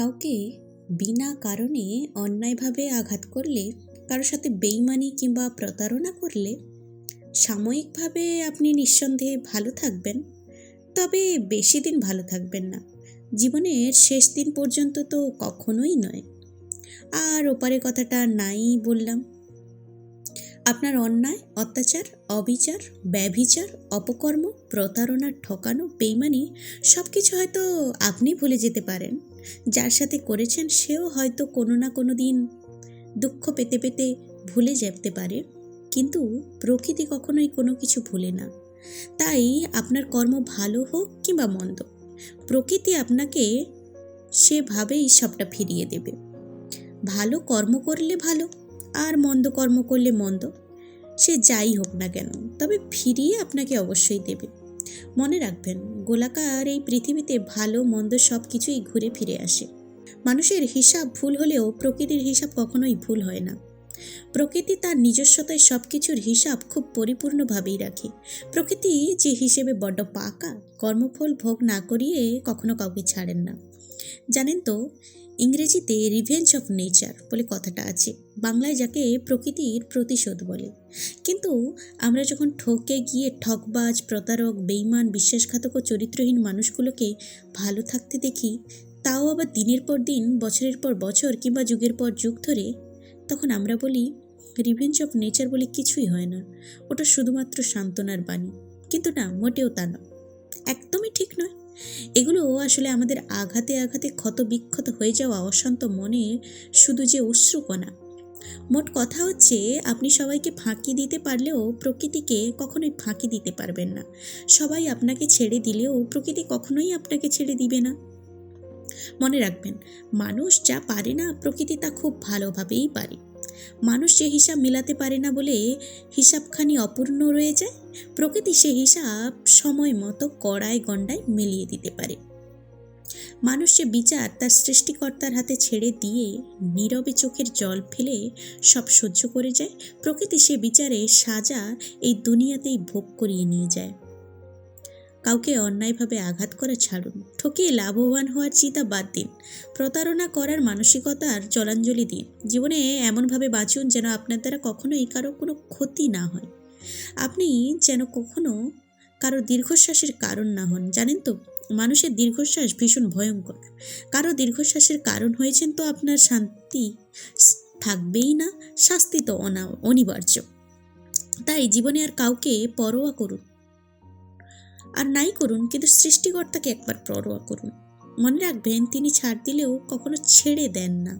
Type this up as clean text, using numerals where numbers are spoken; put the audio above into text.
কাউকে বিনা কারণে অন্যায়ভাবে আঘাত করলে, কারোর সাথে বেইমানি কিংবা প্রতারণা করলে সাময়িকভাবে আপনি নিঃসন্দেহে ভালো থাকবেন, তবে বেশি দিন ভালো থাকবেন না। জীবনের শেষ দিন পর্যন্ত তো কখনোই নয়। আর ওপারে কথাটা নাই বললাম। আপনার অন্যায়, অত্যাচার, অবিচার, ব্যভিচার, অপকর্ম, প্রতারণা, ঠকানো, বেইমানি সব কিছু হয়তো আপনি ভুলে যেতে পারেন। যার সাথে করেছেন সেও হয়তো কোনো না কোনো দিন দুঃখ পেতে পেতে ভুলে যেতে পারে, কিন্তু প্রকৃতি কখনোই কোনো কিছু ভুলে না। তাই আপনার কর্ম ভালো হোক কিংবা মন্দ, প্রকৃতি আপনাকে সেভাবেই সবটা ফিরিয়ে দেবে। ভালো কর্ম করলে ভালো, আর মন্দ কর্ম করলে মন্দ, সে যাই হোক না কেন, তবে ফিরিয়ে আপনাকে অবশ্যই দেবে। মনে রাখবেন, গোলাকার এই পৃথিবীতে ভালো মন্দ সব কিছুই ঘুরে ফিরে আসে। মানুষের হিসাব ভুল হলেও প্রকৃতির হিসাব কখনোই ভুল হয় না। প্রকৃতি তার নিজস্বতায় সব কিছুর হিসাব খুব পরিপূর্ণভাবেই রাখে। প্রকৃতি যে হিসেবে বড্ড পাকা, কর্মফল ভোগ না করিয়ে কখনো কাউকে ছাড়েন না। জানেন তো, ইংরেজিতে রিভেঞ্জ অফ নেচার বলে কথাটা আছে, বাংলায় যাকে প্রকৃতির প্রতিশোধ বলে। কিন্তু আমরা যখন ঠকে গিয়ে ঠকবাজ, প্রতারক, বেইমান, বিশ্বাসঘাতক ও চরিত্রহীন মানুষগুলোকে ভালো থাকতে দেখি, তাও আবার দিনের পর দিন, বছরের পর বছর কিংবা যুগের পর যুগ ধরে, তখন আমরা বলি রিভেঞ্জ অফ নেচার বলে কিছুই হয় না, ওটা শুধুমাত্র সান্ত্বনার বাণী। কিন্তু না, মোটেও তা নয়, একদমই ঠিক নয়। এগুলো আসলে আমাদের আঘাতে আঘাতে ক্ষত বিক্ষত হয়ে যাওয়া অশান্ত মনের শুধু যে অশ্রুকণা। মোট কথা হচ্ছে, আপনি সবাইকে ফাঁকি দিতে পারলেও প্রকৃতিকে কখনোই ফাঁকি দিতে পারবেন না। সবাই আপনাকে ছেড়ে দিলেও প্রকৃতি কখনোই আপনাকে ছেড়ে দিবে না। মনে রাখবেন, মানুষ যা পারে না, প্রকৃতি তা খুব ভালোভাবেই পারে। মানুষ যে হিসাব মিলাতে পারে না বলে হিসাবখানি অপূর্ণ রয়ে যায়, প্রকৃতি সে হিসাব সময় মতো কড়ায় গণ্ডায় মিলিয়ে দিতে পারে। মানুষ যে বিচার তার সৃষ্টিকর্তার হাতে ছেড়ে দিয়ে নীরবে চোখের জল ফেলে সব সহ্য করে যায়, প্রকৃতি সে বিচারে সাজা এই দুনিয়াতেই ভোগ করিয়ে নিয়ে যায়। কাউকে অন্যায়ভাবে আঘাত করা ছাড়ুন, ঠকিয়ে লাভবান হওয়ার চিন্তা বাদ দিন, প্রতারণা করার মানসিকতার জলাঞ্জলি দিন। জীবনে এমনভাবে বাঁচুন যেন আপনার দ্বারা কখনোই কারো কোনো ক্ষতি না হয়। আপনি যেন কখনো কারো দীর্ঘশ্বাসের কারণ না হন। জানেন তো, মানুষের দীর্ঘশ্বাস ভীষণ ভয়ঙ্কর। কারো দীর্ঘশ্বাসের কারণ হয়েছেন তো আপনার শান্তি থাকবেই না, শাস্তি তো অনিবার্য। তাই জীবনে আর কাউকে পরোয়া করুন আর নাই করুন, কিন্তু সৃষ্টিকর্তাকে একবার পরোয়া করুন। মনে রাখবেন, তিনি ছাড় দিলেও কখনো ছেড়ে দেন না।